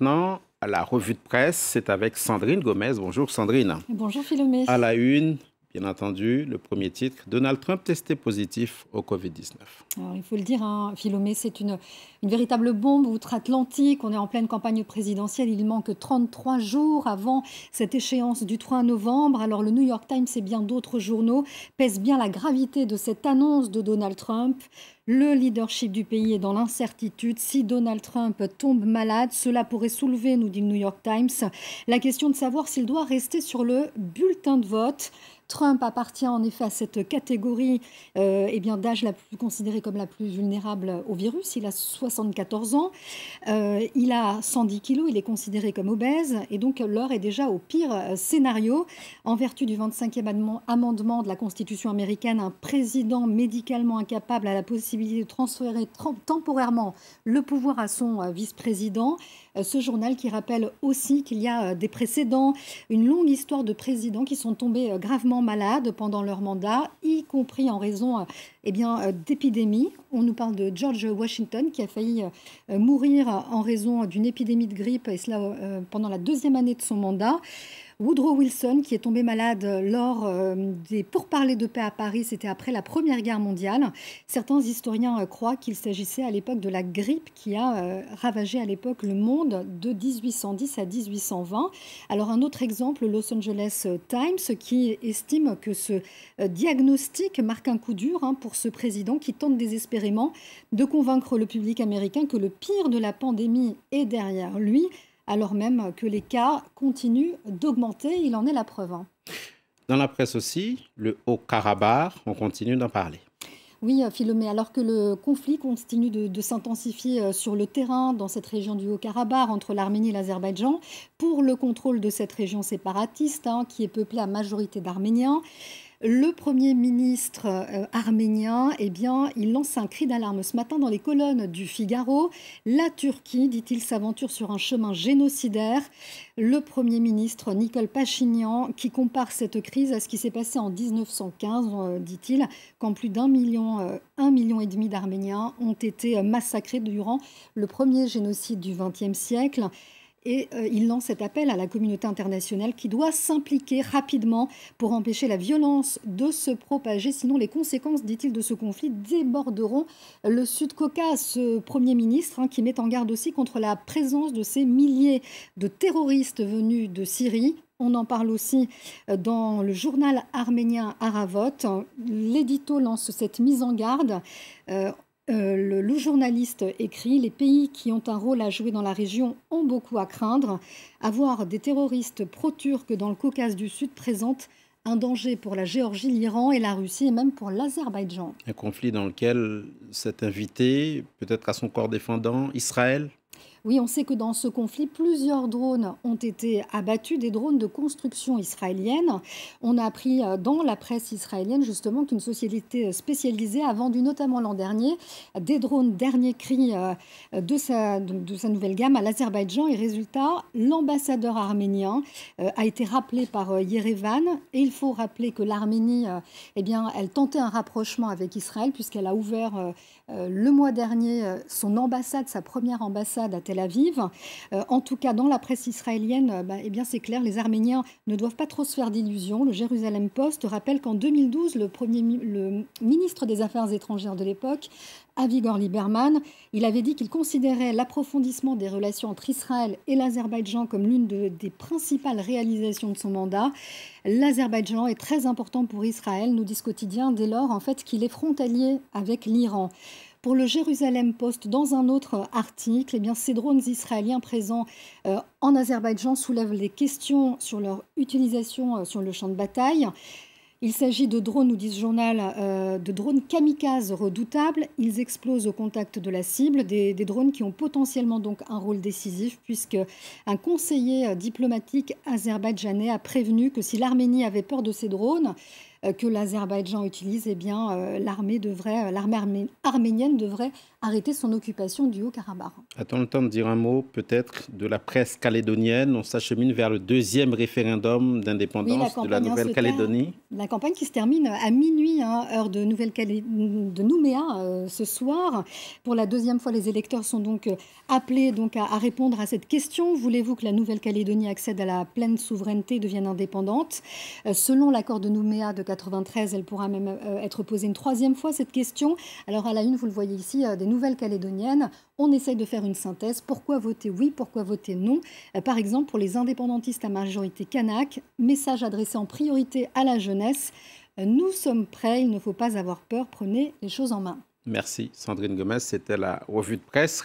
maintenant à la revue de presse. C'est avec Sandrine Gomez. Bonjour Sandrine. Bonjour Philomé. À la une, bien entendu, le premier titre, Donald Trump testé positif au Covid-19. Alors, il faut le dire, Philomé, c'est une véritable bombe outre-Atlantique. On est en pleine campagne présidentielle. Il manque 33 jours avant cette échéance du 3 novembre. Alors le New York Times et bien d'autres journaux pèsent bien la gravité de cette annonce de Donald Trump. Le leadership du pays est dans l'incertitude. Si Donald Trump tombe malade, cela pourrait soulever, nous dit le New York Times, la question de savoir s'il doit rester sur le bulletin de vote. Trump appartient en effet à cette catégorie d'âge considérée comme la plus vulnérable au virus. Il a 74 ans, il a 110 kilos, il est considéré comme obèse et donc l'heure est déjà au pire scénario. En vertu du 25e amendement de la Constitution américaine, un président médicalement incapable a la possibilité de transférer temporairement le pouvoir à son vice-président. Ce journal qui rappelle aussi qu'il y a des précédents, une longue histoire de présidents qui sont tombés gravement malades pendant leur mandat, y compris en raison d'épidémies. On nous parle de George Washington qui a failli mourir en raison d'une épidémie de grippe, et cela pendant la deuxième année de son mandat. Woodrow Wilson, qui est tombé malade lors des pourparlers de paix à Paris, c'était après la Première Guerre mondiale. Certains historiens croient qu'il s'agissait à l'époque de la grippe qui a ravagé à l'époque le monde de 1810 à 1820. Alors un autre exemple, le Los Angeles Times, qui estime que ce diagnostic marque un coup dur pour ce président qui tente désespérément de convaincre le public américain que le pire de la pandémie est derrière lui, alors même que les cas continuent d'augmenter. Il en est la preuve. Dans la presse aussi, le Haut-Karabakh, on continue d'en parler. Oui, Philomé, alors que le conflit continue de s'intensifier sur le terrain dans cette région du Haut-Karabakh entre l'Arménie et l'Azerbaïdjan, pour le contrôle de cette région séparatiste qui est peuplée à majorité d'Arméniens, le Premier ministre arménien, il lance un cri d'alarme ce matin dans les colonnes du Figaro. La Turquie, dit-il, s'aventure sur un chemin génocidaire. Le Premier ministre Nikol Pachinian qui compare cette crise à ce qui s'est passé en 1915, dit-il, quand plus d'1,5 million d'Arméniens ont été massacrés durant le premier génocide du XXe siècle. Et il lance cet appel à la communauté internationale qui doit s'impliquer rapidement pour empêcher la violence de se propager. Sinon, les conséquences, dit-il, de ce conflit déborderont le Sud-Caucase. Ce Premier ministre qui met en garde aussi contre la présence de ces milliers de terroristes venus de Syrie. On en parle aussi dans le journal arménien Aravot. L'édito lance cette mise en garde. Le journaliste écrit « Les pays qui ont un rôle à jouer dans la région ont beaucoup à craindre. Avoir des terroristes pro-turcs dans le Caucase du Sud présente un danger pour la Géorgie, l'Iran et la Russie et même pour l'Azerbaïdjan. » Un conflit dans lequel s'est invité, peut-être à son corps défendant, Israël. Oui, on sait que dans ce conflit, plusieurs drones ont été abattus, des drones de construction israélienne. On a appris dans la presse israélienne justement qu'une société spécialisée a vendu notamment l'an dernier des drones dernier cri de sa nouvelle gamme à l'Azerbaïdjan. Et résultat, l'ambassadeur arménien a été rappelé par Yerevan. Et il faut rappeler que l'Arménie, elle tentait un rapprochement avec Israël puisqu'elle a ouvert le mois dernier son ambassade, sa première ambassade à Tel Aviv. En tout cas, dans la presse israélienne, c'est clair, les Arméniens ne doivent pas trop se faire d'illusions. Le Jérusalem Post rappelle qu'en 2012, le ministre des Affaires étrangères de l'époque, Avigdor Lieberman, il avait dit qu'il considérait l'approfondissement des relations entre Israël et l'Azerbaïdjan comme l'une des principales réalisations de son mandat. L'Azerbaïdjan est très important pour Israël, nous dit ce quotidien, dès lors en fait qu'il est frontalier avec l'Iran. Pour le Jérusalem Post, dans un autre article, ces drones israéliens présents en Azerbaïdjan soulèvent des questions sur leur utilisation sur le champ de bataille. Il s'agit de drones, nous dit ce journal, de drones kamikazes redoutables. Ils explosent au contact de la cible, des drones qui ont potentiellement donc un rôle décisif puisque un conseiller diplomatique azerbaïdjanais a prévenu que si l'Arménie avait peur de ces drones, que l'Azerbaïdjan utilise, eh bien, l'armée arménienne devrait arrêter son occupation du Haut-Karabakh. A-t-on le temps de dire un mot, peut-être, de la presse calédonienne? On s'achemine vers le deuxième référendum d'indépendance de la Nouvelle-Calédonie. La campagne qui se termine à minuit, hein, heure de Nouméa, ce soir. Pour la deuxième fois, les électeurs sont donc appelés à répondre à cette question. Voulez-vous que la Nouvelle-Calédonie accède à la pleine souveraineté et devienne indépendante? Selon l'accord de Nouméa de 93, elle pourra même être posée une troisième fois, cette question. Alors à la une, vous le voyez ici, des Nouvelles-Calédoniennes. On essaye de faire une synthèse. Pourquoi voter oui? Pourquoi voter non? Par exemple, pour les indépendantistes à majorité kanak, message adressé en priorité à la jeunesse. Nous sommes prêts, il ne faut pas avoir peur, prenez les choses en main. Merci Sandrine Gomez, c'était la revue de presse.